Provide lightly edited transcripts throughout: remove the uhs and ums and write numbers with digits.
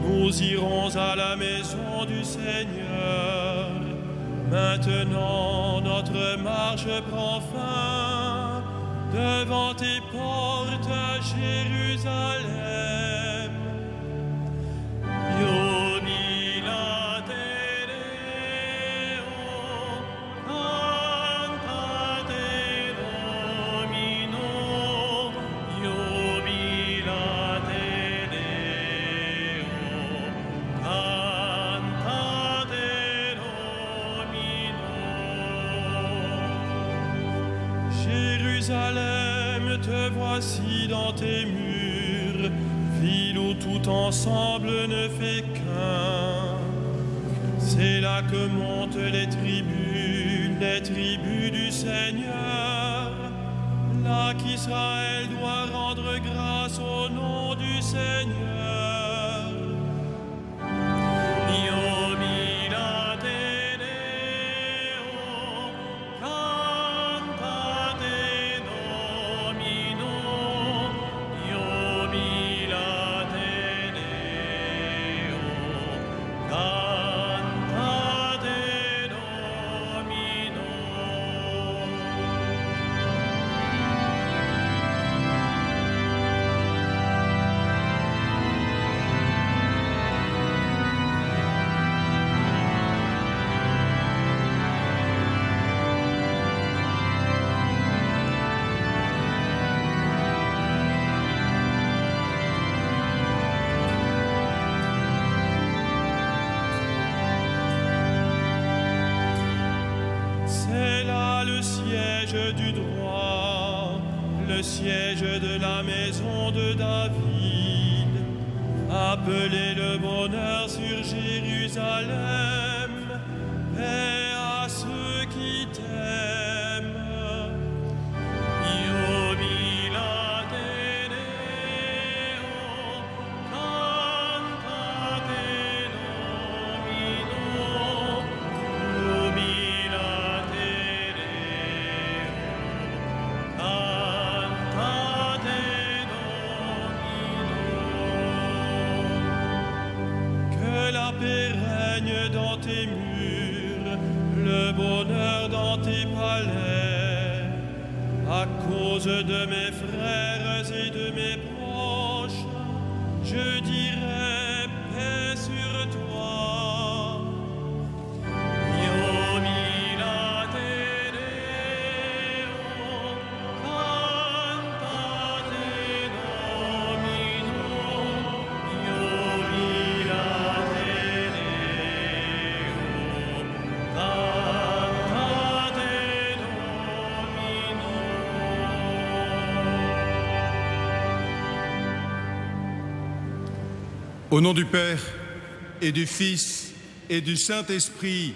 Nous irons à la maison du Seigneur. Maintenant notre marche prend fin devant tes portes à Jérusalem. Jérusalem, te voici dans tes murs, ville où tout ensemble ne fait qu'un. C'est là que montent les tribus du Seigneur, là qu'Israël doit rendre grâce au nom du Seigneur. Du droit, le siège de la maison de David, appelez le bonheur sur Jérusalem, paix à ceux qui t'aiment. Dans tes murs, le bonheur dans tes palais, à cause de mes frères et de mes proches, je dirai paix sur toi. Au nom du Père et du Fils et du Saint-Esprit,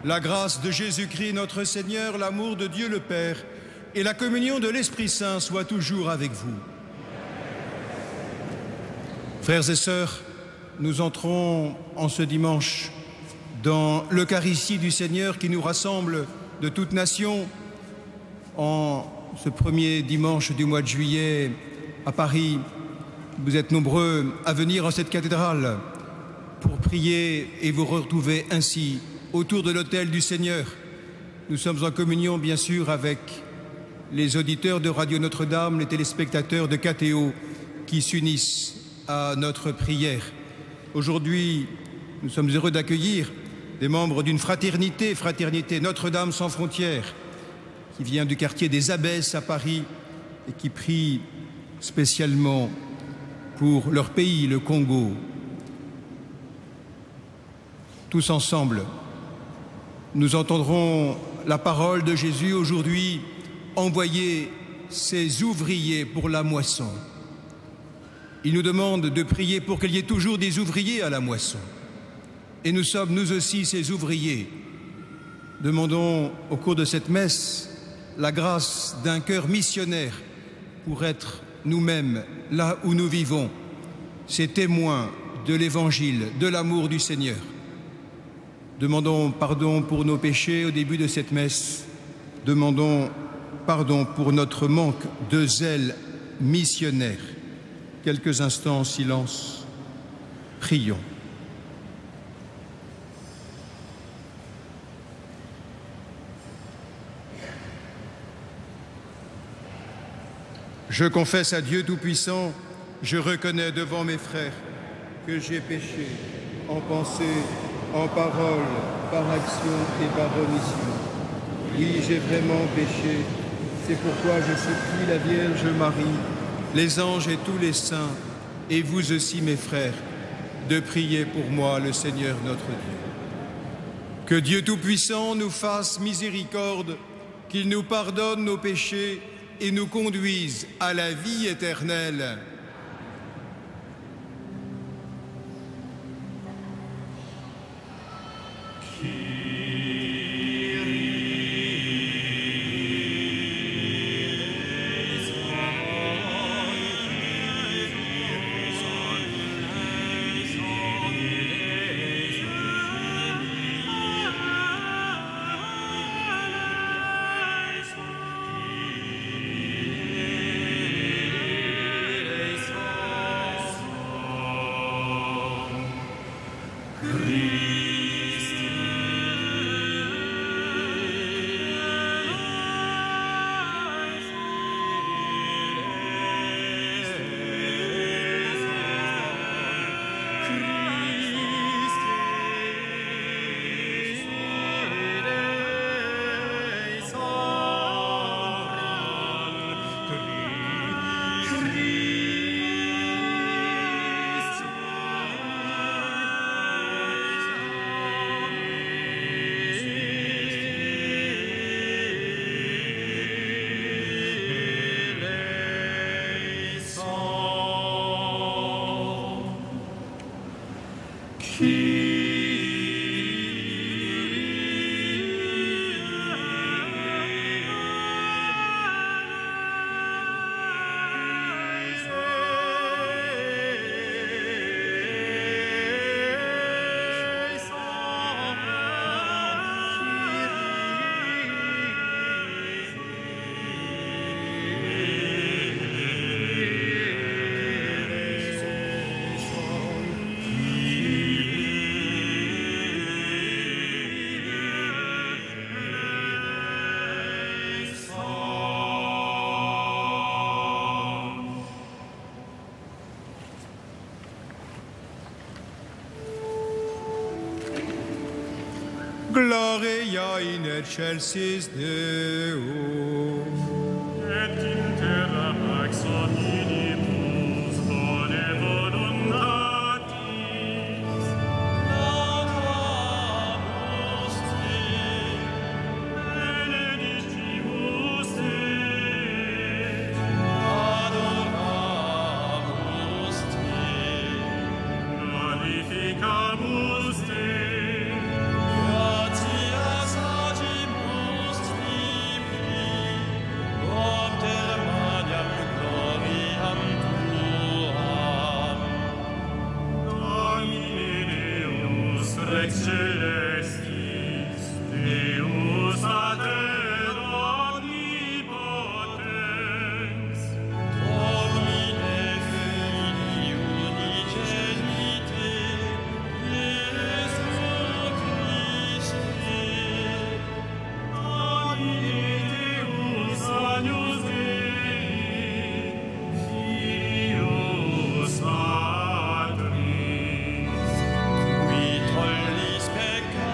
la grâce de Jésus-Christ notre Seigneur, l'amour de Dieu le Père et la communion de l'Esprit Saint soient toujours avec vous. Frères et sœurs, nous entrons en ce dimanche dans l'Eucharistie du Seigneur qui nous rassemble de toute nation en ce premier dimanche du mois de juillet à Paris. Vous êtes nombreux à venir en cette cathédrale pour prier et vous retrouver ainsi autour de l'autel du Seigneur. Nous sommes en communion, bien sûr, avec les auditeurs de Radio Notre-Dame, les téléspectateurs de KTO qui s'unissent à notre prière. Aujourd'hui, nous sommes heureux d'accueillir des membres d'une fraternité Notre-Dame sans frontières, qui vient du quartier des Abbesses à Paris et qui prie spécialement pour leur pays, le Congo. tous ensemble, nous entendrons la parole de Jésus aujourd'hui, envoyer ses ouvriers pour la moisson. Il nous demande de prier pour qu'il y ait toujours des ouvriers à la moisson. Et nous sommes, nous aussi, ces ouvriers. Demandons au cours de cette messe la grâce d'un cœur missionnaire pour être nous-mêmes, là où nous vivons, ces témoins de l'Évangile, de l'amour du Seigneur. Demandons pardon pour nos péchés au début de cette messe. Demandons pardon pour notre manque de zèle missionnaire. Quelques instants en silence. Prions. Je confesse à Dieu Tout-Puissant, je reconnais devant mes frères que j'ai péché en pensée, en parole, par action et par omission. Oui, j'ai vraiment péché. C'est pourquoi je supplie la Vierge Marie, les anges et tous les saints, et vous aussi, mes frères, de prier pour moi, le Seigneur notre Dieu. Que Dieu Tout-Puissant nous fasse miséricorde, qu'il nous pardonne nos péchés et nous conduise à la vie éternelle. Gloria in excelsis Deo. Et in terra pax hominibus bone voluntatis. Laudamus te. Benedictimus te. Adoramus te. Glorificamus te. Rex celestis, Deus Pater omnipotens, Domine Filii unigenite, Iesu Christe, Domine Deus agnus Dei, Filius Patris, qui tollis peccata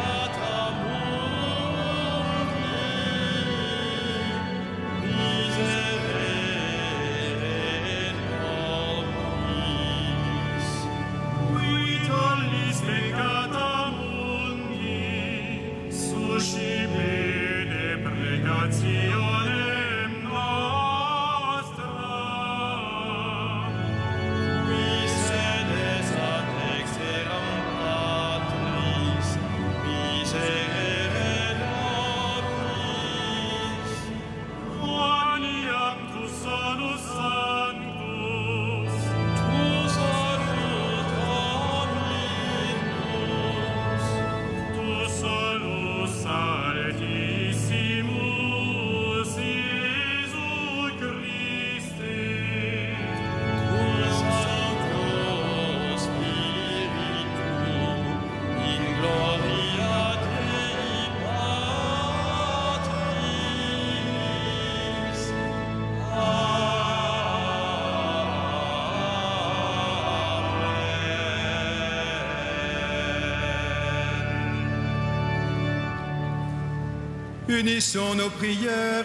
Unissons nos prières.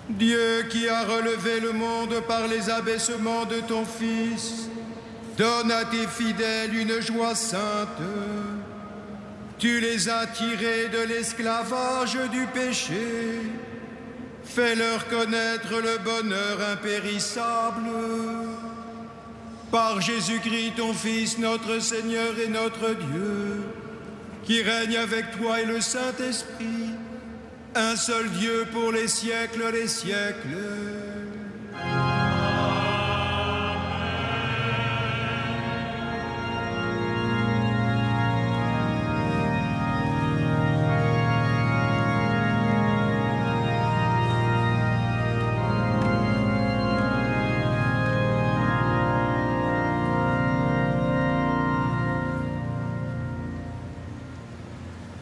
Dieu qui a relevé le monde par les abaissements de ton Fils, donne à tes fidèles une joie sainte. Tu les as tirés de l'esclavage du péché. Fais-leur connaître le bonheur impérissable. Par Jésus-Christ, ton Fils, notre Seigneur et notre Dieu, qui règne avec toi et le Saint-Esprit, un seul Dieu pour les siècles des siècles.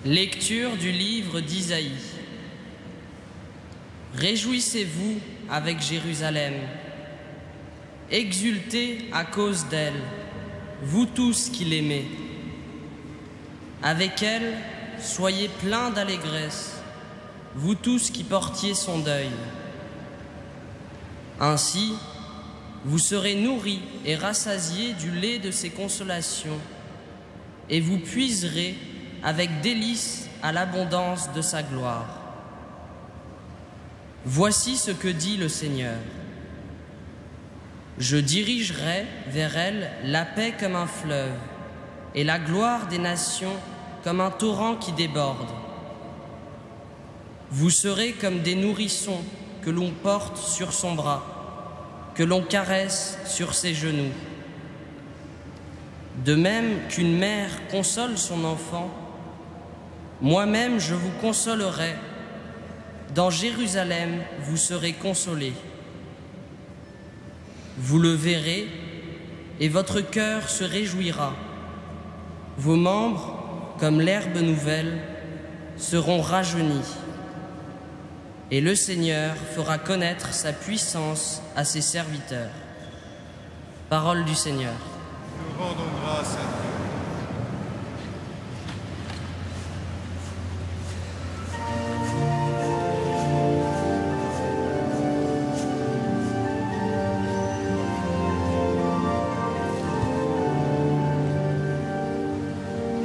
Lecture du livre d'Isaïe. Réjouissez-vous avec Jérusalem. Exultez à cause d'elle, vous tous qui l'aimez. Avec elle, soyez pleins d'allégresse, vous tous qui portiez son deuil. Ainsi, vous serez nourris et rassasiés du lait de ses consolations, et vous puiserez avec délice à l'abondance de sa gloire. Voici ce que dit le Seigneur. Je dirigerai vers elle la paix comme un fleuve, et la gloire des nations comme un torrent qui déborde. Vous serez comme des nourrissons que l'on porte sur son bras, que l'on caresse sur ses genoux. De même qu'une mère console son enfant, moi-même je vous consolerai. Dans Jérusalem, vous serez consolés. Vous le verrez, et votre cœur se réjouira. Vos membres, comme l'herbe nouvelle, seront rajeunis. Et le Seigneur fera connaître sa puissance à ses serviteurs. Parole du Seigneur. Nous rendons grâce à Dieu.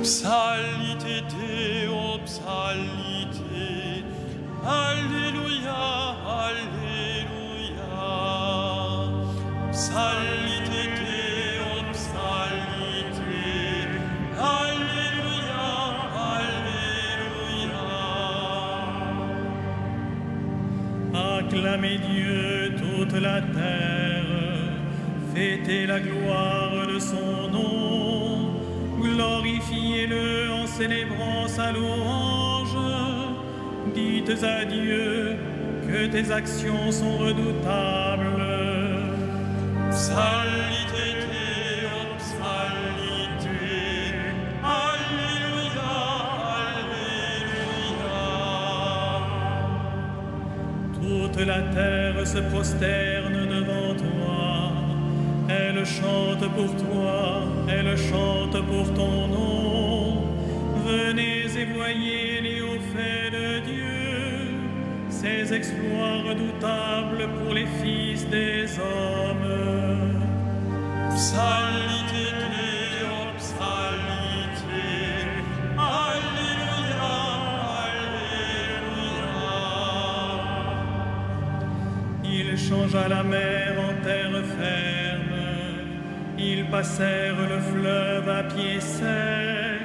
Psalite Deo, psalite, Alléluia, Alléluia. Psalite Deo, psalite, Alléluia, Alléluia. Acclamez Dieu toute la terre, fêtez la gloire de son nom. Glorifiez-le en célébrant sa louange. Dites à Dieu que tes actions sont redoutables. Psalite Deo, psalite, Alléluia, Alléluia. Toute la terre se prosterne devant toi. Elle chante pour toi, elle chante pour ton nom. Venez et voyez les hauts faits de Dieu, ses exploits redoutables pour les fils des hommes. Psalite Deo, psalite, Alléluia, Alléluia. Il changea la mer en terre ferme. Ils passèrent le fleuve à pied sec.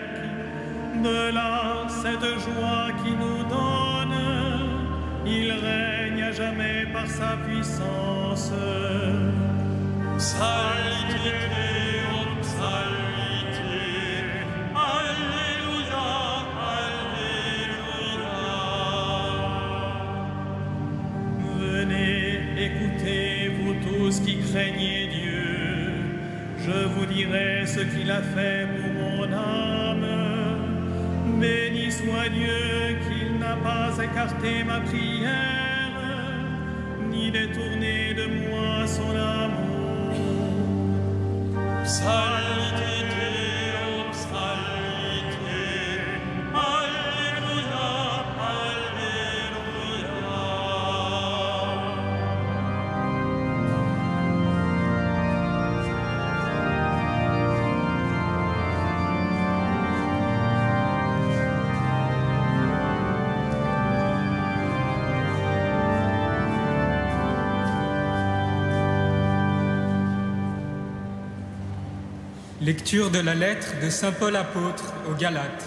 De là, cette joie qui nous donne, il règne à jamais par sa puissance. Psalite Deo, psalite, Alléluia, Alléluia. Venez, écoutez, vous tous qui craignez Dieu. Je vous dirai ce qu'il a fait pour mon âme. Béni soit Dieu qu'il n'a pas écarté ma prière, ni détourné de moi son amour. Psalite Deo, Lecture de la lettre de saint Paul apôtre aux Galates.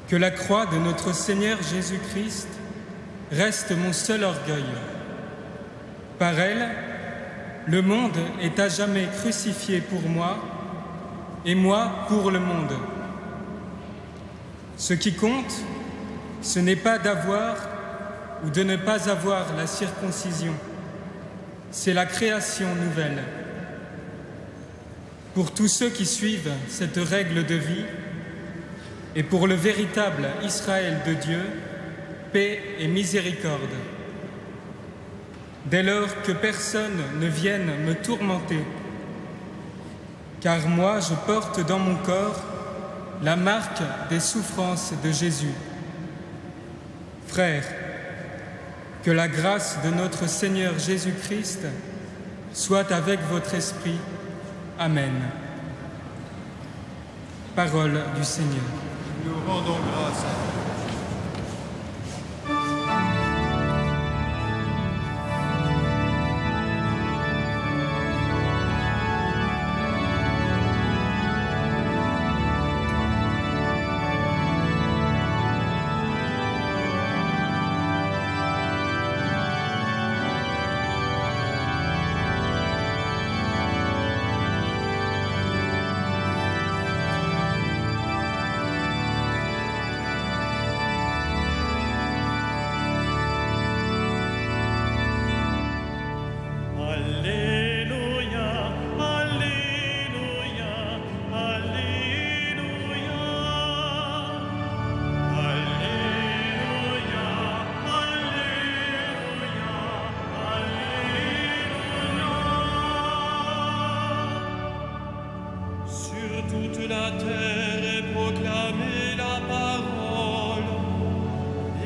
Que la croix de notre Seigneur Jésus-Christ reste mon seul orgueil. Par elle, le monde est à jamais crucifié pour moi et moi pour le monde. Ce qui compte, ce n'est pas d'avoir ou de ne pas avoir la circoncision, c'est la création nouvelle. Pour tous ceux qui suivent cette règle de vie et pour le véritable Israël de Dieu, paix et miséricorde. Dès lors que personne ne vienne me tourmenter, car moi je porte dans mon corps la marque des souffrances de Jésus. Frères, que la grâce de notre Seigneur Jésus-Christ soit avec votre esprit. Amen. Parole du Seigneur. Nous rendons grâce à Dieu. Toute la terre est proclamée la parole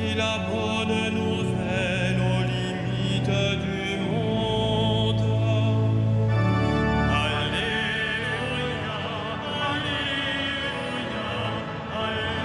et la bonne nouvelle aux limites du monde. Alléluia, Alléluia, Alléluia.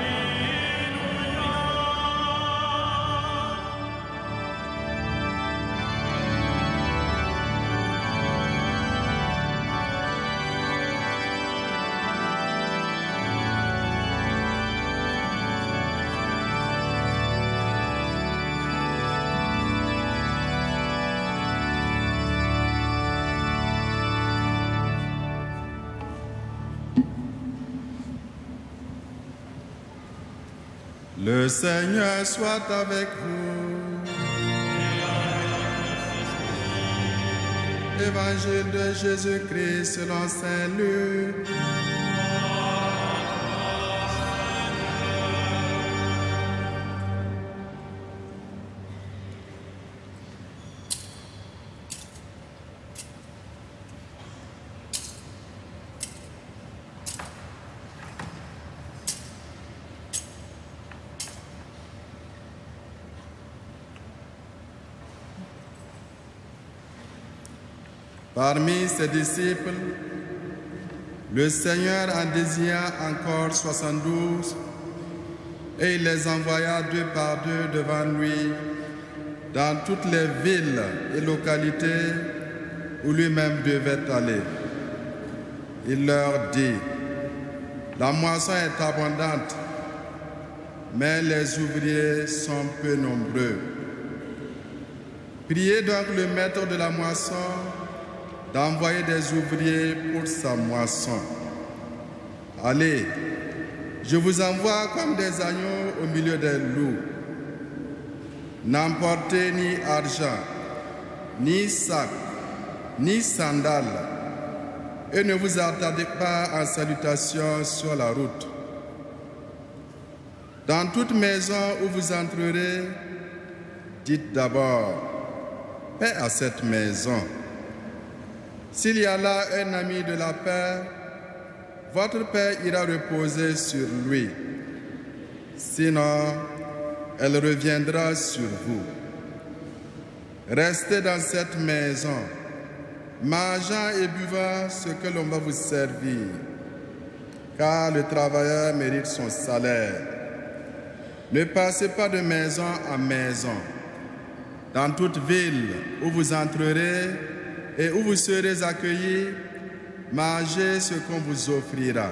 Le Seigneur soit avec vous. Évangile de Jésus-Christ selon saint Luc. Parmi ses disciples, le Seigneur en désigna encore 72 et il les envoya deux par deux devant lui dans toutes les villes et localités où lui-même devait aller. Il leur dit: la moisson est abondante, mais les ouvriers sont peu nombreux. Priez donc le maître de la moisson d'envoyer des ouvriers pour sa moisson. Allez, je vous envoie comme des agneaux au milieu des loups. N'emportez ni argent, ni sac, ni sandales, et ne vous attardez pas en salutation sur la route. Dans toute maison où vous entrerez, dites d'abord: paix à cette maison. S'il y a là un ami de la paix, votre paix ira reposer sur lui. Sinon, elle reviendra sur vous. Restez dans cette maison, mangeant et buvant ce que l'on va vous servir, car le travailleur mérite son salaire. Ne passez pas de maison en maison. Dans toute ville où vous entrerez et où vous serez accueillis, mangez ce qu'on vous offrira.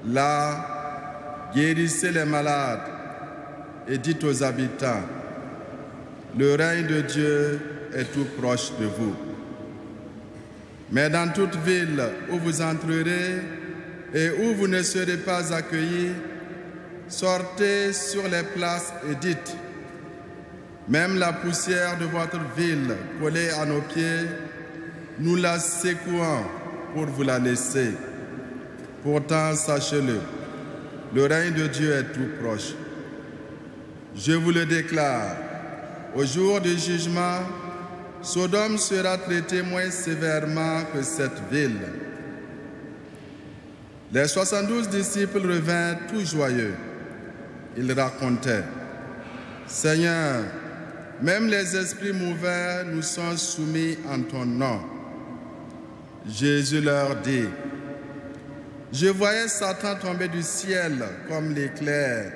Là, guérissez les malades et dites aux habitants, le règne de Dieu est tout proche de vous. Mais dans toute ville où vous entrerez et où vous ne serez pas accueillis, sortez sur les places et dites, même la poussière de votre ville collée à nos pieds, nous la secouons pour vous la laisser. Pourtant, sachez-le, le règne de Dieu est tout proche. Je vous le déclare, au jour du jugement, Sodome sera traitée moins sévèrement que cette ville. Les 72 disciples revinrent tout joyeux. Ils racontaient, « Seigneur, même les esprits mauvais nous sont soumis en ton nom. » Jésus leur dit, « Je voyais Satan tomber du ciel comme l'éclair.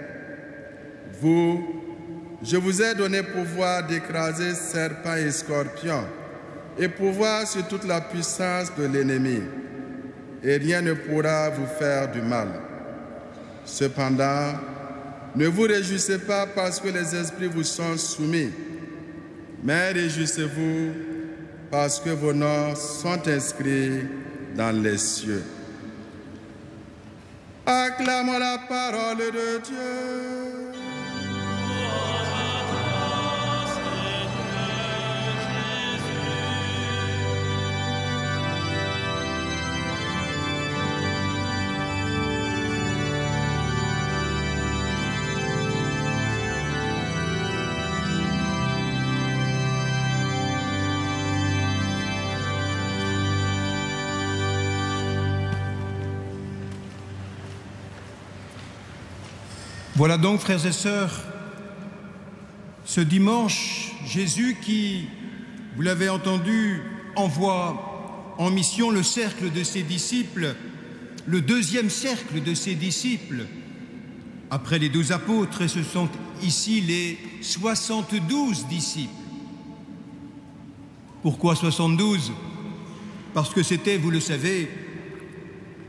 Vous, je vous ai donné pouvoir d'écraser serpents et scorpions et pouvoir sur toute la puissance de l'ennemi. Et rien ne pourra vous faire du mal. Cependant, ne vous réjouissez pas parce que les esprits vous sont soumis, mais réjouissez-vous parce que vos noms sont inscrits dans les cieux. » Acclamons la parole de Dieu. Voilà donc, frères et sœurs, ce dimanche, Jésus qui, vous l'avez entendu, envoie en mission le cercle de ses disciples, le deuxième cercle de ses disciples, après les 12 apôtres, et ce sont ici les 72 disciples. Pourquoi 72? Parce que c'était, vous le savez,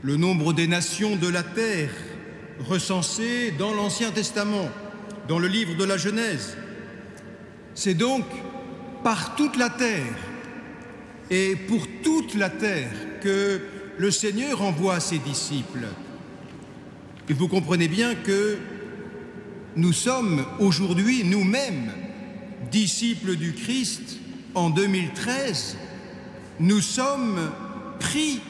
le nombre des nations de la terre recensées dans l'Ancien Testament, dans le livre de la Genèse. C'est donc par toute la terre et pour toute la terre que le Seigneur envoie ses disciples. Et vous comprenez bien que nous sommes aujourd'hui nous-mêmes disciples du Christ en 2013. Nous sommes pris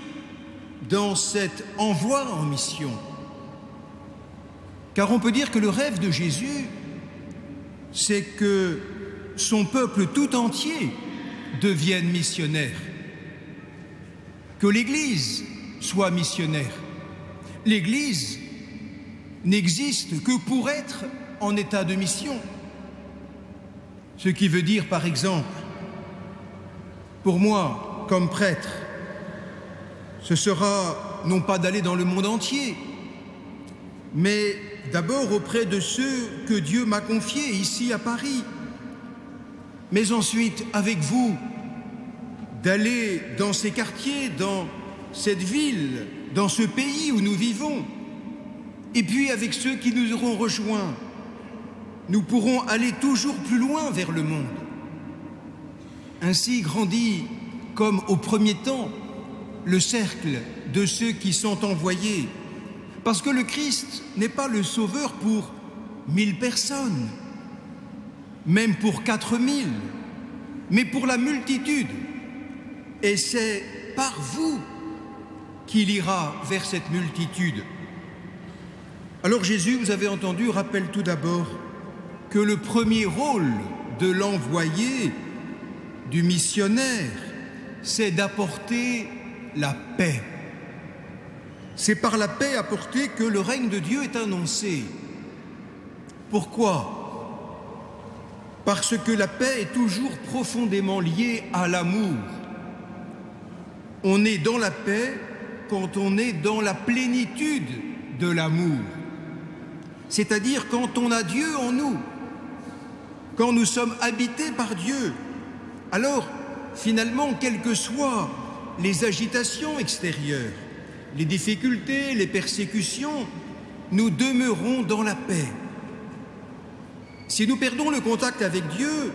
dans cet envoi en mission. Car on peut dire que le rêve de Jésus, c'est que son peuple tout entier devienne missionnaire, que l'Église soit missionnaire. L'Église n'existe que pour être en état de mission. Ce qui veut dire, par exemple, pour moi, comme prêtre, ce sera non pas d'aller dans le monde entier, mais d'abord auprès de ceux que Dieu m'a confiés ici à Paris, mais ensuite avec vous, d'aller dans ces quartiers, dans cette ville, dans ce pays où nous vivons, et puis avec ceux qui nous auront rejoints, nous pourrons aller toujours plus loin vers le monde. Ainsi grandit, comme au premier temps, le cercle de ceux qui sont envoyés, parce que le Christ n'est pas le sauveur pour 1000 personnes, même pour 4000, mais pour la multitude. Et c'est par vous qu'il ira vers cette multitude. Alors Jésus, vous avez entendu, rappelle tout d'abord que le premier rôle de l'envoyé, du missionnaire, c'est d'apporter la paix. C'est par la paix apportée que le règne de Dieu est annoncé. Pourquoi? Parce que la paix est toujours profondément liée à l'amour. On est dans la paix quand on est dans la plénitude de l'amour. C'est-à-dire quand on a Dieu en nous, quand nous sommes habités par Dieu. Alors, finalement, quelles que soient les agitations extérieures, les difficultés, les persécutions, nous demeurons dans la paix. Si nous perdons le contact avec Dieu,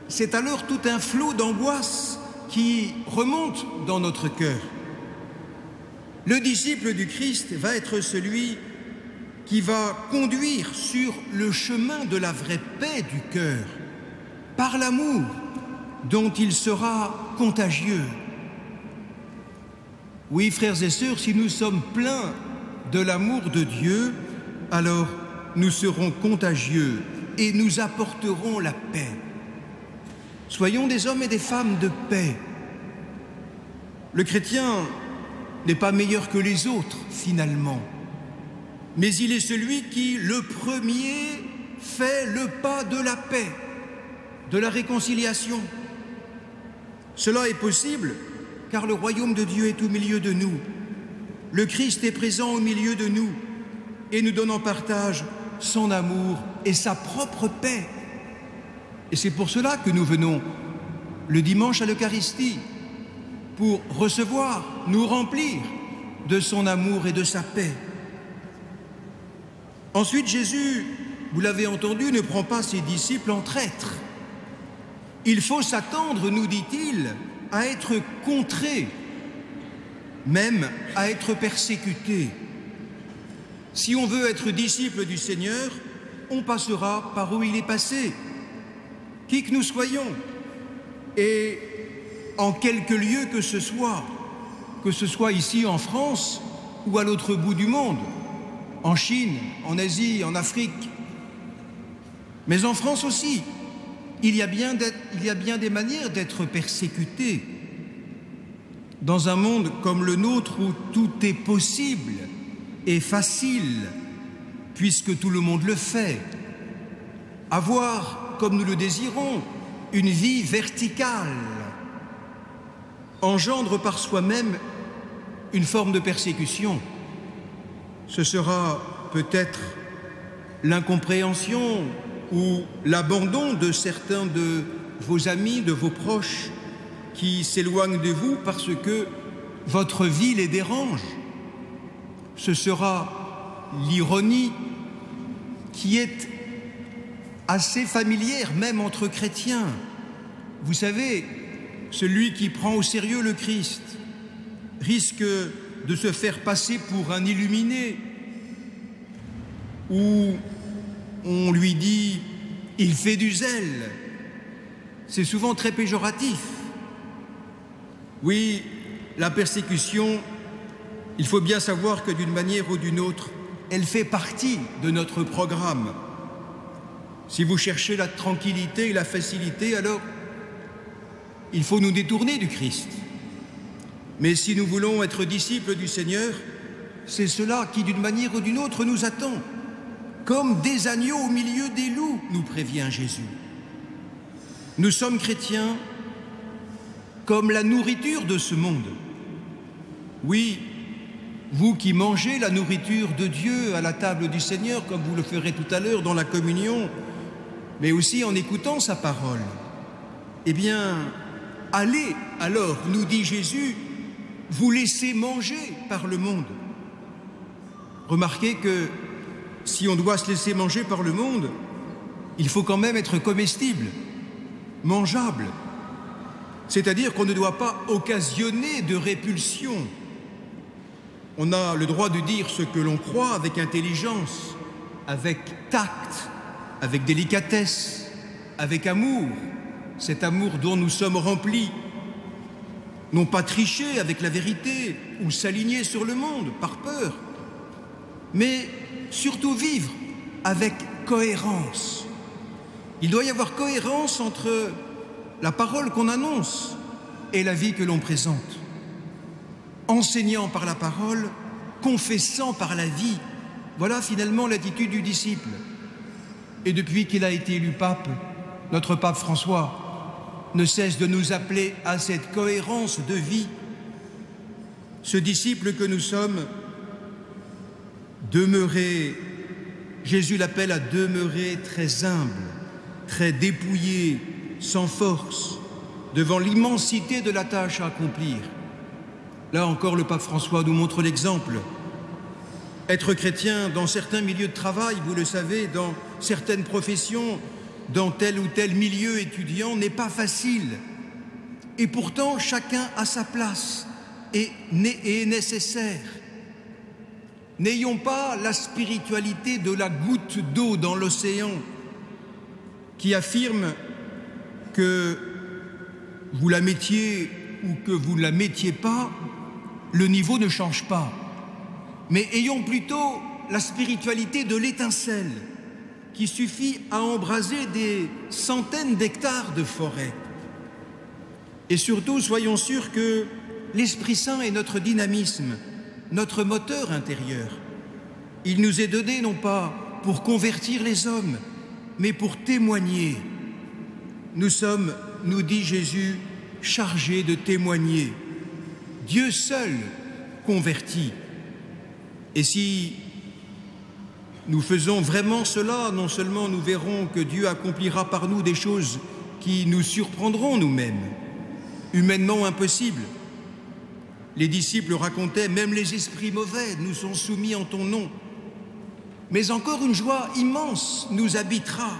c'est alors tout un flot d'angoisse qui remonte dans notre cœur. Le disciple du Christ va être celui qui va conduire sur le chemin de la vraie paix du cœur, par l'amour dont il sera contagieux. Oui, frères et sœurs, si nous sommes pleins de l'amour de Dieu, alors nous serons contagieux et nous apporterons la paix. Soyons des hommes et des femmes de paix. Le chrétien n'est pas meilleur que les autres, finalement, mais il est celui qui, le premier, fait le pas de la paix, de la réconciliation. Cela est possible car le royaume de Dieu est au milieu de nous. Le Christ est présent au milieu de nous et nous donne en partage son amour et sa propre paix. Et c'est pour cela que nous venons le dimanche à l'Eucharistie, pour recevoir, nous remplir de son amour et de sa paix. Ensuite, Jésus, vous l'avez entendu, ne prend pas ses disciples en traîtres. Il faut s'attendre, nous dit-il, à être contré, même à être persécuté. Si on veut être disciple du Seigneur, on passera par où il est passé, qui que nous soyons, et en quelque lieu que ce soit ici en France ou à l'autre bout du monde, en Chine, en Asie, en Afrique. Mais en France aussi, il y a bien des manières d'être persécuté. Dans un monde comme le nôtre où tout est possible et facile, puisque tout le monde le fait, avoir, comme nous le désirons, une vie verticale engendre par soi-même une forme de persécution. Ce sera peut-être l'incompréhension ou l'abandon de certains de vos amis, de vos proches, qui s'éloignent de vous parce que votre vie les dérange. Ce sera l'ironie qui est assez familière, même entre chrétiens. Vous savez, celui qui prend au sérieux le Christ risque de se faire passer pour un illuminé, ou on lui dit « il fait du zèle ». C'est souvent très péjoratif. Oui, la persécution, il faut bien savoir que d'une manière ou d'une autre, elle fait partie de notre programme. Si vous cherchez la tranquillité et la facilité, alors il faut nous détourner du Christ. Mais si nous voulons être disciples du Seigneur, c'est cela qui, d'une manière ou d'une autre, nous attend. Comme des agneaux au milieu des loups, nous prévient Jésus. Nous sommes chrétiens comme la nourriture de ce monde. Oui, vous qui mangez la nourriture de Dieu à la table du Seigneur, comme vous le ferez tout à l'heure dans la communion, mais aussi en écoutant sa parole, eh bien, allez alors, nous dit Jésus, vous laissez manger par le monde. Remarquez que si on doit se laisser manger par le monde, il faut quand même être comestible, mangeable. C'est-à-dire qu'on ne doit pas occasionner de répulsion. On a le droit de dire ce que l'on croit avec intelligence, avec tact, avec délicatesse, avec amour, cet amour dont nous sommes remplis. Non pas tricher avec la vérité ou s'aligner sur le monde par peur, mais surtout vivre avec cohérence. Il doit y avoir cohérence entre la parole qu'on annonce et la vie que l'on présente. Enseignant par la parole, confessant par la vie, voilà finalement l'attitude du disciple. Et depuis qu'il a été élu pape, notre pape François ne cesse de nous appeler à cette cohérence de vie. Ce disciple que nous sommes, demeurer, Jésus l'appelle à demeurer très humble, très dépouillé, sans force, devant l'immensité de la tâche à accomplir. Là encore, le pape François nous montre l'exemple. Être chrétien dans certains milieux de travail, vous le savez, dans certaines professions, dans tel ou tel milieu étudiant, n'est pas facile. Et pourtant, chacun a sa place et est nécessaire. N'ayons pas la spiritualité de la goutte d'eau dans l'océan qui affirme que vous la mettiez ou que vous ne la mettiez pas, le niveau ne change pas. Mais ayons plutôt la spiritualité de l'étincelle qui suffit à embraser des centaines d'hectares de forêt. Et surtout, soyons sûrs que l'Esprit Saint est notre dynamisme, notre moteur intérieur. Il nous est donné non pas pour convertir les hommes, mais pour témoigner. Nous sommes, nous dit Jésus, chargés de témoigner. Dieu seul convertit. Et si nous faisons vraiment cela, non seulement nous verrons que Dieu accomplira par nous des choses qui nous surprendront nous-mêmes, humainement impossibles. Les disciples racontaient, même les esprits mauvais nous sont soumis en ton nom. Mais encore une joie immense nous habitera.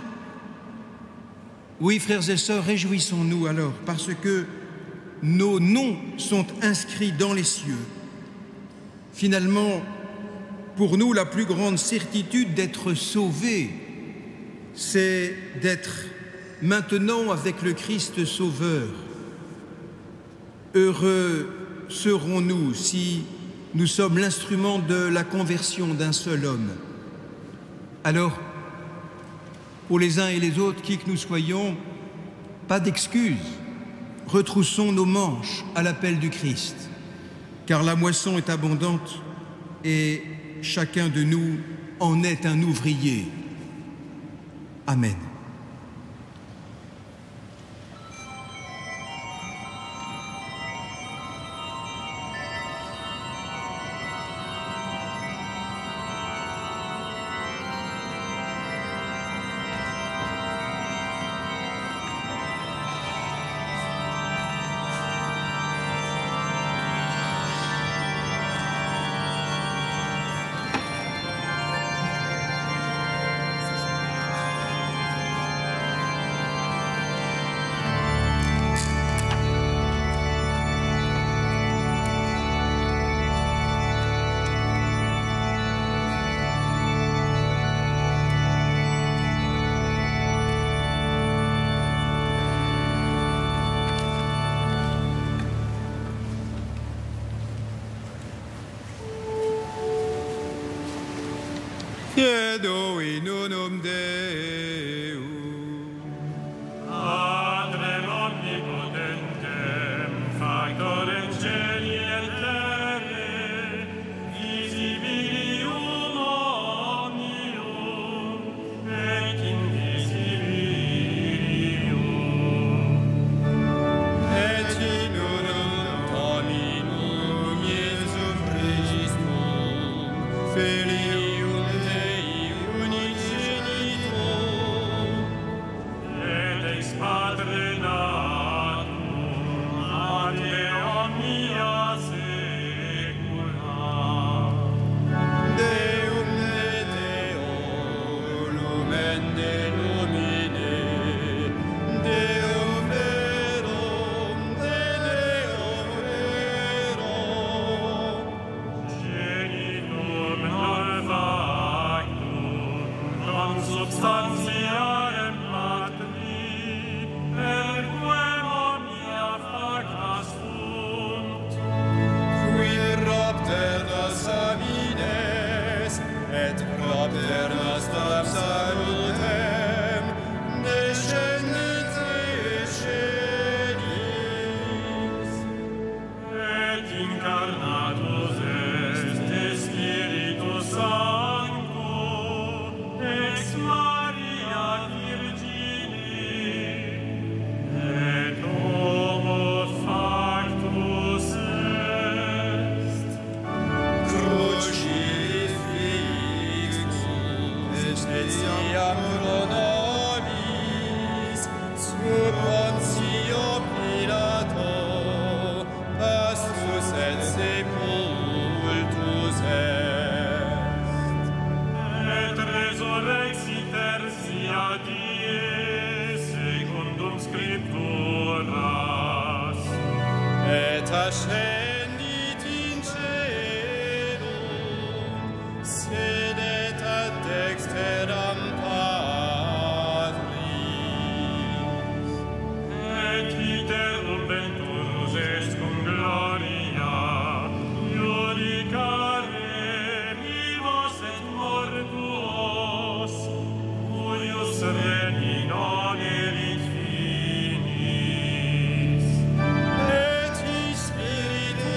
Oui, frères et sœurs, réjouissons-nous alors, parce que nos noms sont inscrits dans les cieux. Finalement, pour nous, la plus grande certitude d'être sauvés, c'est d'être maintenant avec le Christ Sauveur. Heureux serons-nous si nous sommes l'instrument de la conversion d'un seul homme. Alors, pour les uns et les autres, qui que nous soyons, pas d'excuses. Retroussons nos manches à l'appel du Christ, car la moisson est abondante et chacun de nous en est un ouvrier. Amen. Credo in unum Deum. Padre omnipotentem, factorem celi et terrae, visibilium omnium, et invisibilium. Et in unum Dominum Iesum Christum, Filium Dei unigenitum, ascendit in caelum, sedet ad dexteram Patris. Et iter venturus est cum gloria, iudicare vivos et mortuos, cuius reni non erit finis. Et Spiritu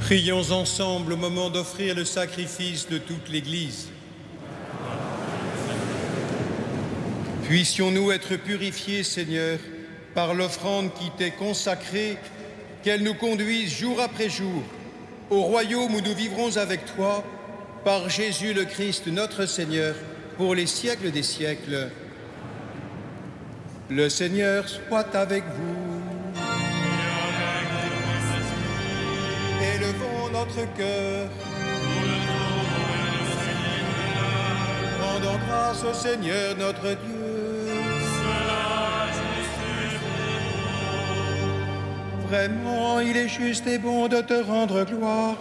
Prions ensemble au moment d'offrir le sacrifice de toute l'Église. Puissions-nous être purifiés, Seigneur, par l'offrande qui t'est consacrée, qu'elle nous conduise jour après jour au royaume où nous vivrons avec toi, par Jésus le Christ, notre Seigneur, pour les siècles des siècles. Le Seigneur soit avec vous. Élevons notre cœur. Rendons grâce au Seigneur notre Dieu. Vraiment, il est juste et bon de te rendre gloire,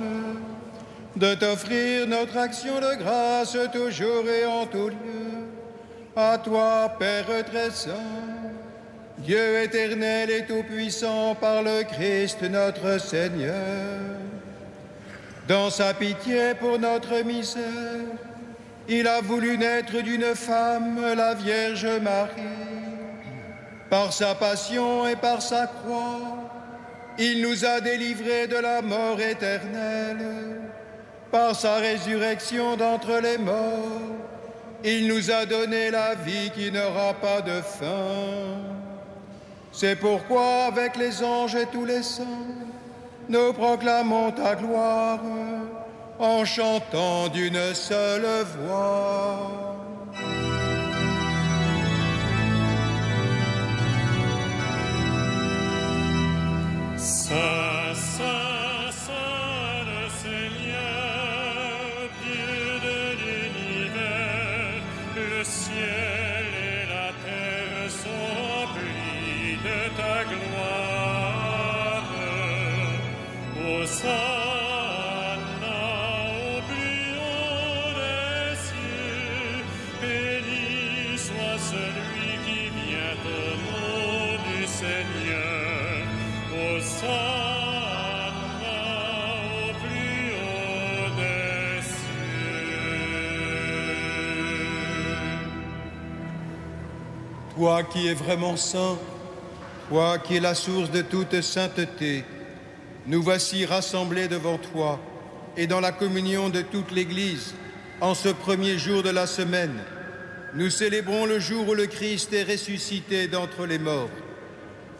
de t'offrir notre action de grâce toujours et en tout lieu. À toi, Père très saint, Dieu éternel et tout-puissant, par le Christ notre Seigneur. Dans sa pitié pour notre misère, il a voulu naître d'une femme, la Vierge Marie. Par sa passion et par sa croix, il nous a délivrés de la mort éternelle. Par sa résurrection d'entre les morts, il nous a donné la vie qui n'aura pas de fin. C'est pourquoi, avec les anges et tous les saints, nous proclamons ta gloire en chantant d'une seule voix. Saint, Saint, Saint le Seigneur, Dieu de l'univers, le ciel et la terre sont remplis de ta gloire. Hosanna au plus haut des cieux, béni soit celui qui vient au nom du Seigneur. Hosanna au plus haut des cieux. Toi qui es vraiment saint, toi qui es la source de toute sainteté, nous voici rassemblés devant toi et dans la communion de toute l'Église, en ce premier jour de la semaine. Nous célébrons le jour où le Christ est ressuscité d'entre les morts.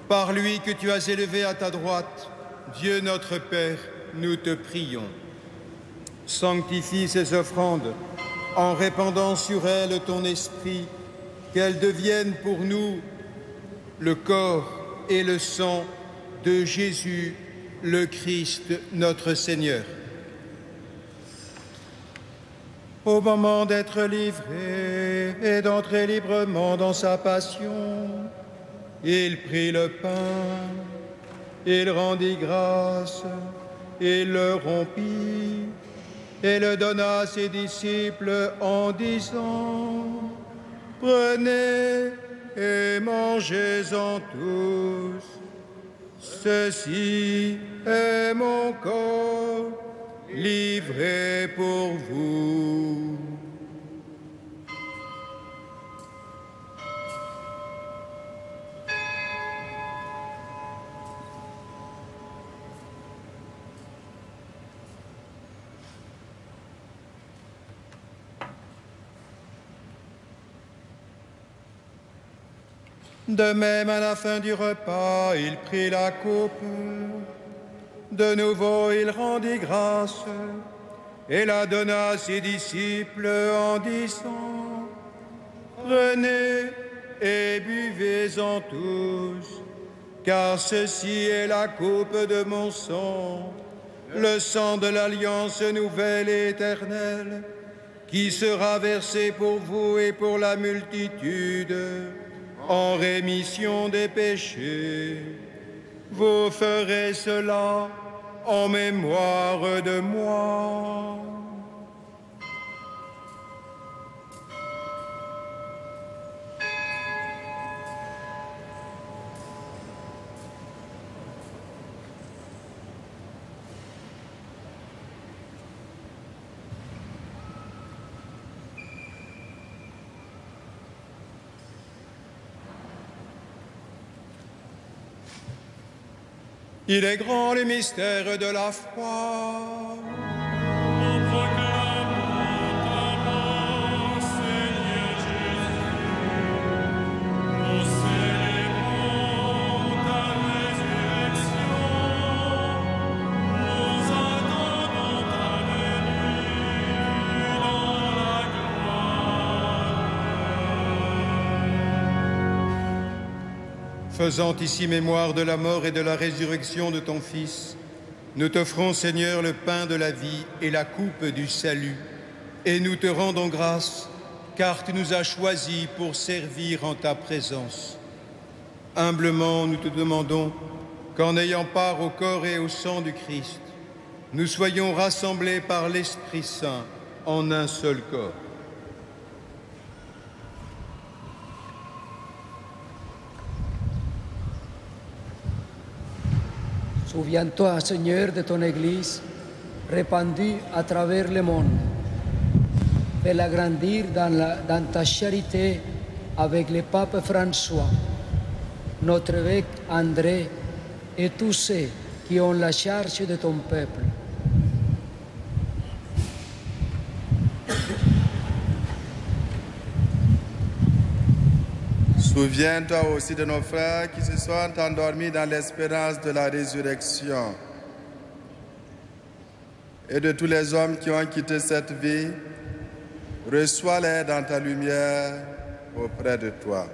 Par lui que tu as élevé à ta droite, Dieu notre Père, nous te prions. Sanctifie ces offrandes en répandant sur elles ton esprit, qu'elles deviennent pour nous le corps et le sang de Jésus, le Christ, notre Seigneur. Au moment d'être livré et d'entrer librement dans sa passion, il prit le pain, il rendit grâce, il le rompit et le donna à ses disciples en disant : « Prenez et mangez-en tous. Ceci est mon corps livré pour vous. » De même, à la fin du repas, il prit la coupe. De nouveau, il rendit grâce et la donna à ses disciples en disant : « Prenez et buvez-en tous, car ceci est la coupe de mon sang, le sang de l'alliance nouvelle et éternelle, qui sera versé pour vous et pour la multitude, en rémission des péchés. Vous ferez cela en mémoire de moi. » Il est grand le mystère de la foi. Nous proclamons ta mort, Seigneur Jésus. Nous célébrons ta résurrection. Nous attendons ta venue dans la gloire. Faisant ici mémoire de la mort et de la résurrection de ton Fils, nous t'offrons, Seigneur, le pain de la vie et la coupe du salut, et nous te rendons grâce, car tu nous as choisis pour servir en ta présence. Humblement, nous te demandons qu'en ayant part au corps et au sang du Christ, nous soyons rassemblés par l'Esprit Saint en un seul corps. Souviens-toi, Seigneur, de ton Église, répandue à travers le monde. Fais-la grandir dans ta charité avec le pape François, notre évêque André et tous ceux qui ont la charge de ton peuple. Souviens-toi aussi de nos frères qui se sont endormis dans l'espérance de la résurrection et de tous les hommes qui ont quitté cette vie. Reçois-les dans ta lumière auprès de toi.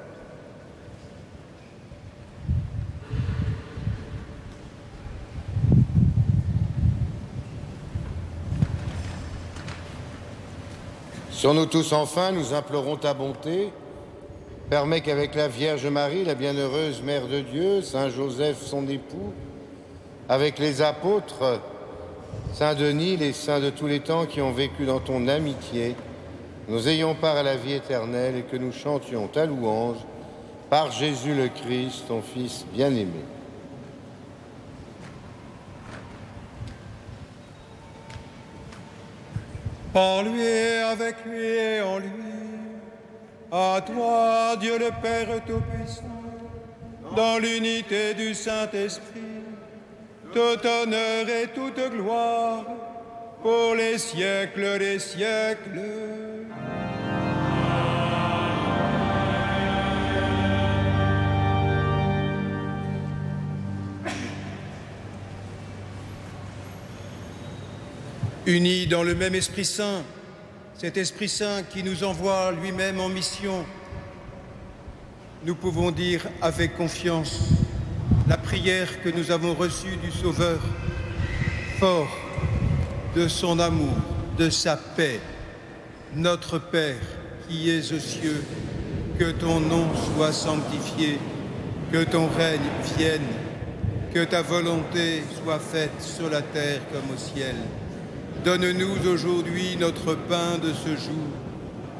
Sur nous tous enfin, nous implorons ta bonté. Permets qu'avec la Vierge Marie, la bienheureuse Mère de Dieu, Saint Joseph, son époux, avec les apôtres, Saint Denis, les saints de tous les temps qui ont vécu dans ton amitié, nous ayons part à la vie éternelle et que nous chantions ta louange par Jésus le Christ, ton Fils bien-aimé. Par lui et avec lui et en lui, à toi, Dieu le Père Tout-Puissant, dans l'unité du Saint-Esprit, tout honneur et toute gloire, pour les siècles des siècles. Unis dans le même Esprit Saint, cet Esprit Saint qui nous envoie lui-même en mission, nous pouvons dire avec confiance la prière que nous avons reçue du Sauveur, fort de son amour, de sa paix. Notre Père qui es aux cieux, que ton nom soit sanctifié, que ton règne vienne, que ta volonté soit faite sur la terre comme au ciel. Donne-nous aujourd'hui notre pain de ce jour.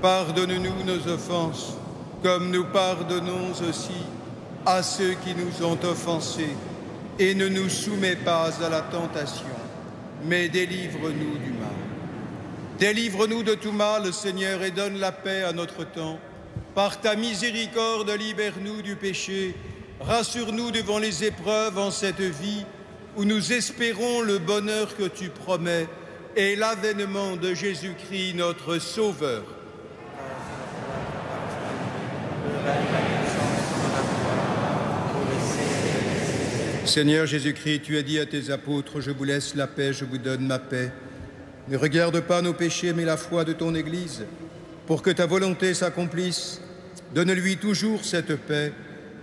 Pardonne-nous nos offenses, comme nous pardonnons aussi à ceux qui nous ont offensés. Et ne nous soumets pas à la tentation, mais délivre-nous du mal. Délivre-nous de tout mal, Seigneur, et donne la paix à notre temps. Par ta miséricorde, libère-nous du péché. Rassure-nous devant les épreuves en cette vie où nous espérons le bonheur que tu promets et l'avènement de Jésus-Christ, notre Sauveur. Seigneur Jésus-Christ, tu as dit à tes apôtres, je vous laisse la paix, je vous donne ma paix. Ne regarde pas nos péchés, mais la foi de ton Église. Pour que ta volonté s'accomplisse, donne-lui toujours cette paix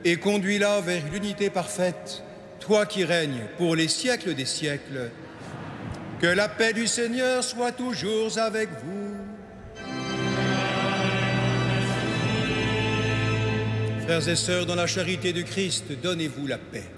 et conduis-la vers l'unité parfaite, toi qui règnes pour les siècles des siècles. Que la paix du Seigneur soit toujours avec vous. Frères et sœurs, dans la charité du Christ, donnez-vous la paix.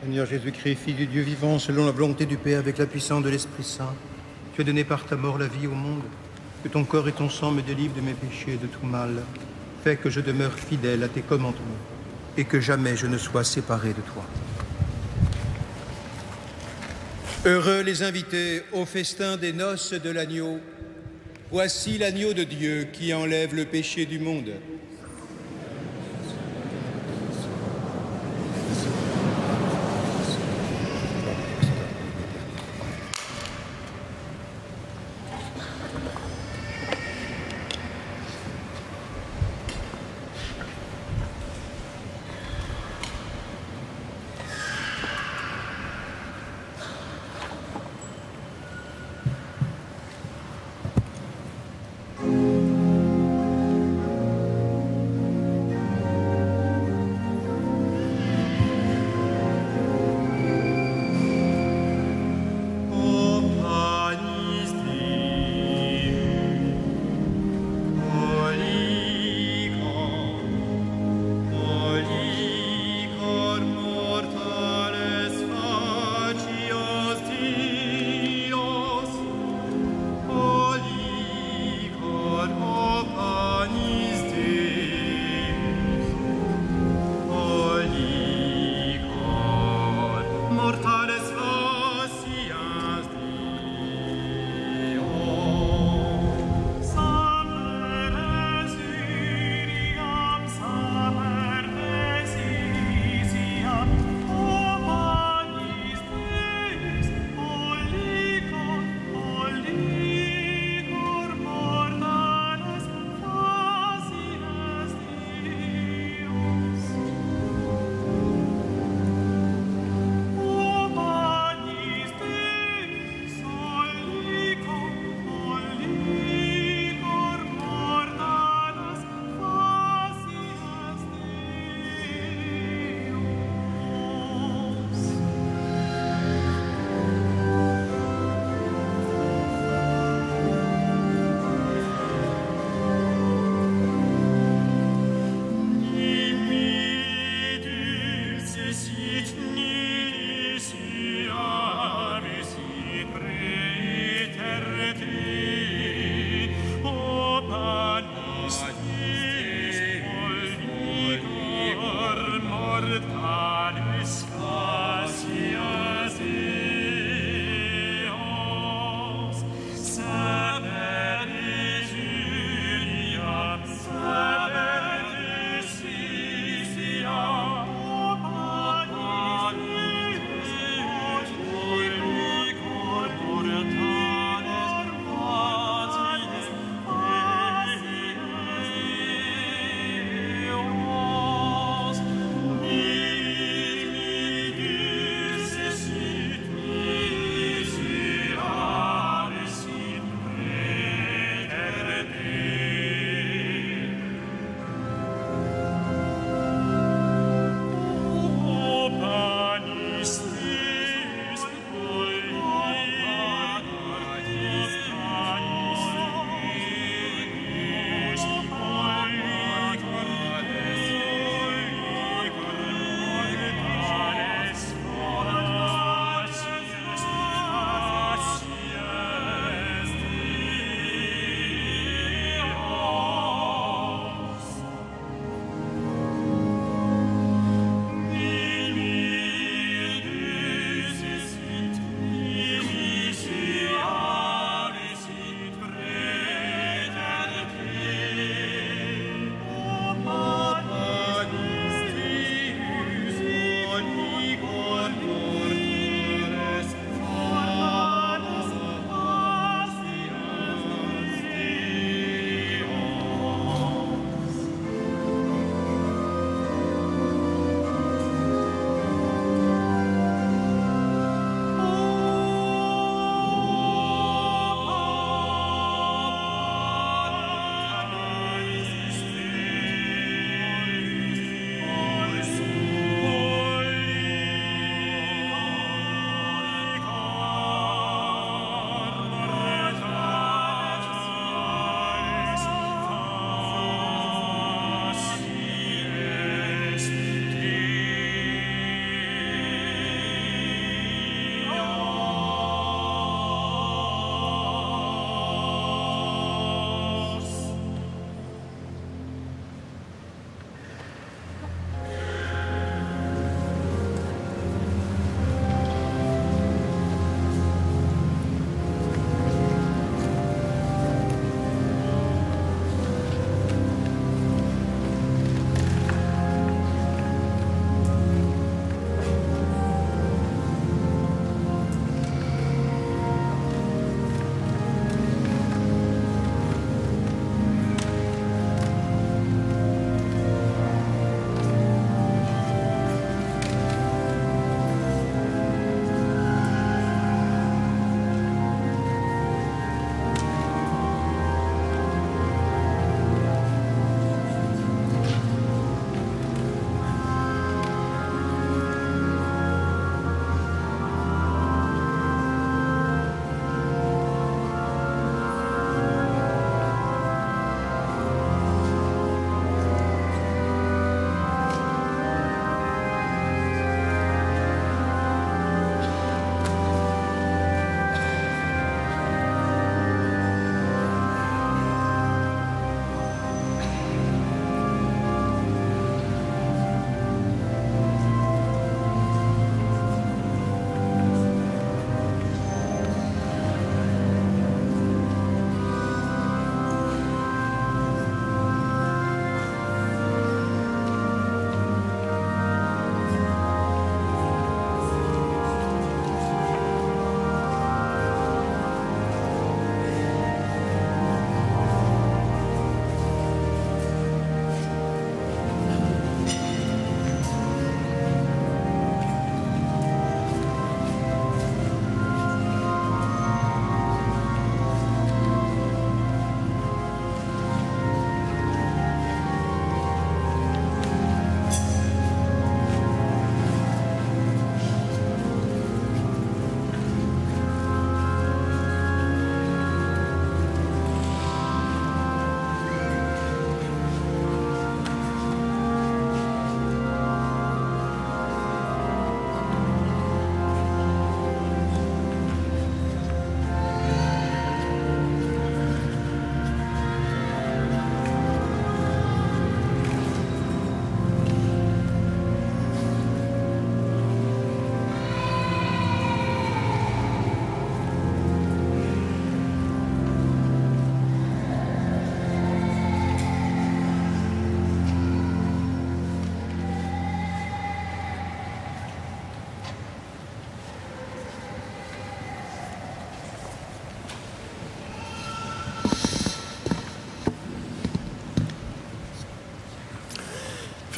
Seigneur Jésus-Christ, Fils du Dieu vivant, selon la volonté du Père, avec la puissance de l'Esprit Saint, tu as donné par ta mort la vie au monde. Que ton corps et ton sang me délivrent de mes péchés et de tout mal. Fais que je demeure fidèle à tes commandements et que jamais je ne sois séparé de toi. Heureux les invités au festin des noces de l'agneau. Voici l'agneau de Dieu qui enlève le péché du monde.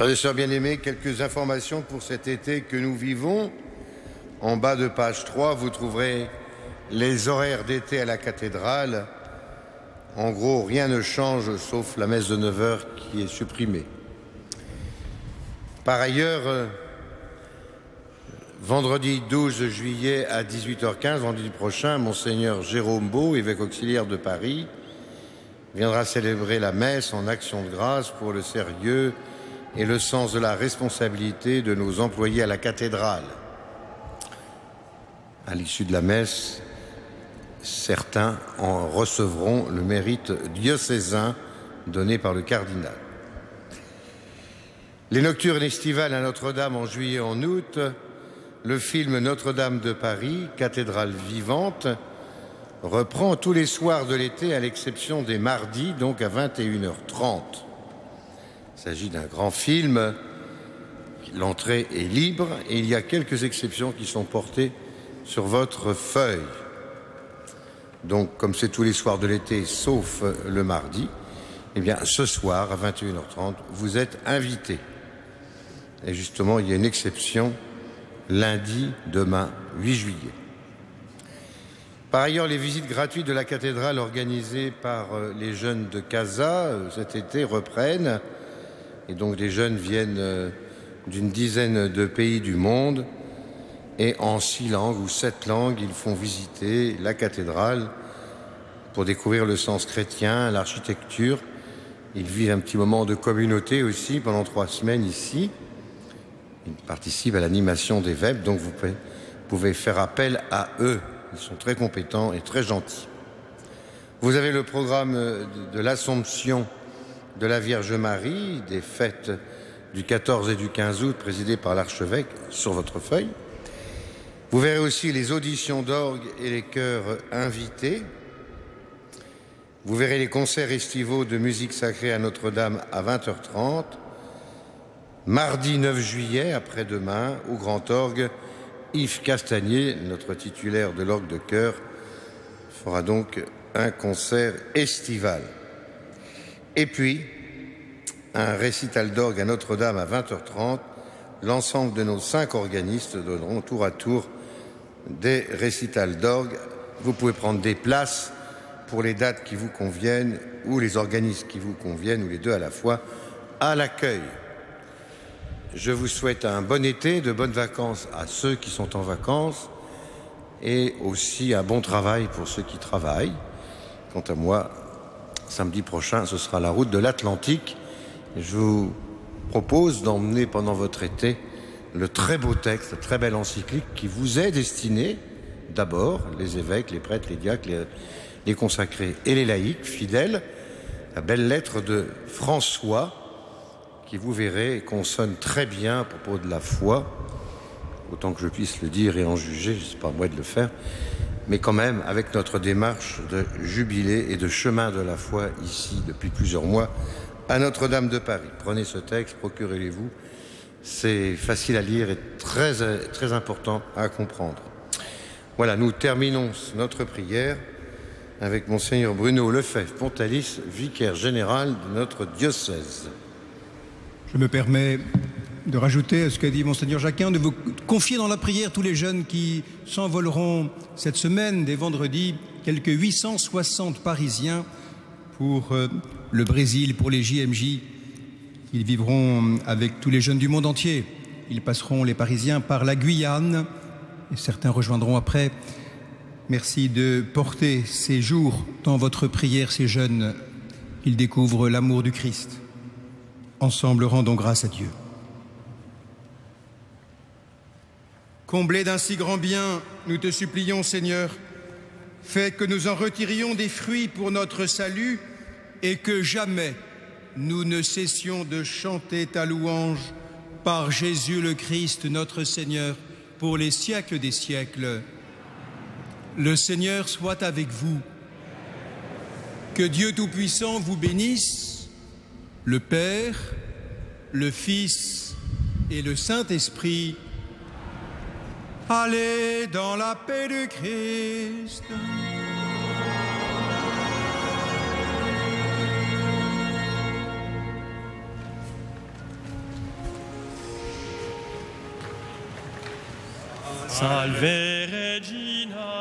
Frères et sœurs bien-aimés, quelques informations pour cet été que nous vivons. En bas de page 3, vous trouverez les horaires d'été à la cathédrale. En gros, rien ne change sauf la messe de 9h qui est supprimée. Par ailleurs, vendredi 12 juillet à 18h15, vendredi prochain, Monseigneur Jérôme Beau, évêque auxiliaire de Paris, viendra célébrer la messe en action de grâce pour le sérieux et le sens de la responsabilité de nos employés à la cathédrale. À l'issue de la messe, certains en recevront le mérite diocésain donné par le cardinal. Les nocturnes estivales à Notre-Dame en juillet et en août, le film Notre-Dame de Paris, cathédrale vivante, reprend tous les soirs de l'été à l'exception des mardis, donc à 21h30. Il s'agit d'un grand film, l'entrée est libre et il y a quelques exceptions qui sont portées sur votre feuille. Donc, comme c'est tous les soirs de l'été, sauf le mardi, eh bien, ce soir, à 21h30, vous êtes invités. Et justement, il y a une exception, lundi, demain, 8 juillet. Par ailleurs, les visites gratuites de la cathédrale organisées par les jeunes de Casa cet été reprennent. Et donc, les jeunes viennent d'une dizaine de pays du monde. Et en 6 langues ou 7 langues, ils font visiter la cathédrale pour découvrir le sens chrétien, l'architecture. Ils vivent un petit moment de communauté aussi pendant 3 semaines ici. Ils participent à l'animation des vêpres, donc vous pouvez faire appel à eux. Ils sont très compétents et très gentils. Vous avez le programme de l'Assomption de la Vierge Marie, des fêtes du 14 et du 15 août, présidées par l'archevêque, sur votre feuille. Vous verrez aussi les auditions d'orgue et les chœurs invités. Vous verrez les concerts estivaux de musique sacrée à Notre-Dame à 20h30. Mardi 9 juillet, après-demain, au Grand Orgue, Yves Castagnier, notre titulaire de l'orgue de chœur, fera donc un concert estival. Et puis, un récital d'orgue à Notre-Dame à 20h30. L'ensemble de nos 5 organistes donneront tour à tour des récitals d'orgue. Vous pouvez prendre des places pour les dates qui vous conviennent ou les organismes qui vous conviennent ou les deux à la fois à l'accueil. Je vous souhaite un bon été, de bonnes vacances à ceux qui sont en vacances et aussi un bon travail pour ceux qui travaillent. Quant à moi, samedi prochain, ce sera la route de l'Atlantique. Je vous propose d'emmener pendant votre été le très beau texte, la très belle encyclique qui vous est destinée, d'abord, les évêques, les prêtres, les diacres, les consacrés et les laïcs fidèles, la belle lettre de François, qui vous verrez consonne très bien à propos de la foi, autant que je puisse le dire et en juger, c'est pas à moi de le faire, mais quand même avec notre démarche de jubilé et de chemin de la foi ici depuis plusieurs mois à Notre-Dame de Paris. Prenez ce texte, procurez-les-vous. C'est facile à lire et très, très important à comprendre. Voilà, nous terminons notre prière avec Monseigneur Bruno Lefebvre-Pontalis, vicaire général de notre diocèse. Je me permets de rajouter à ce qu'a dit Monseigneur Jacquin, de vous confier dans la prière tous les jeunes qui s'envoleront cette semaine, dès vendredi, quelques 860 Parisiens pour le Brésil, pour les JMJ. Ils vivront avec tous les jeunes du monde entier. Ils passeront, les Parisiens, par la Guyane et certains rejoindront après. Merci de porter ces jours dans votre prière, ces jeunes. Ils découvrent l'amour du Christ. Ensemble, rendons grâce à Dieu. Comblés d'un si grand bien, nous te supplions, Seigneur, fais que nous en retirions des fruits pour notre salut et que jamais nous ne cessions de chanter ta louange par Jésus le Christ, notre Seigneur, pour les siècles des siècles. Le Seigneur soit avec vous. Que Dieu Tout-Puissant vous bénisse, le Père, le Fils et le Saint-Esprit. Allez dans la paix du Christ. Salve Regina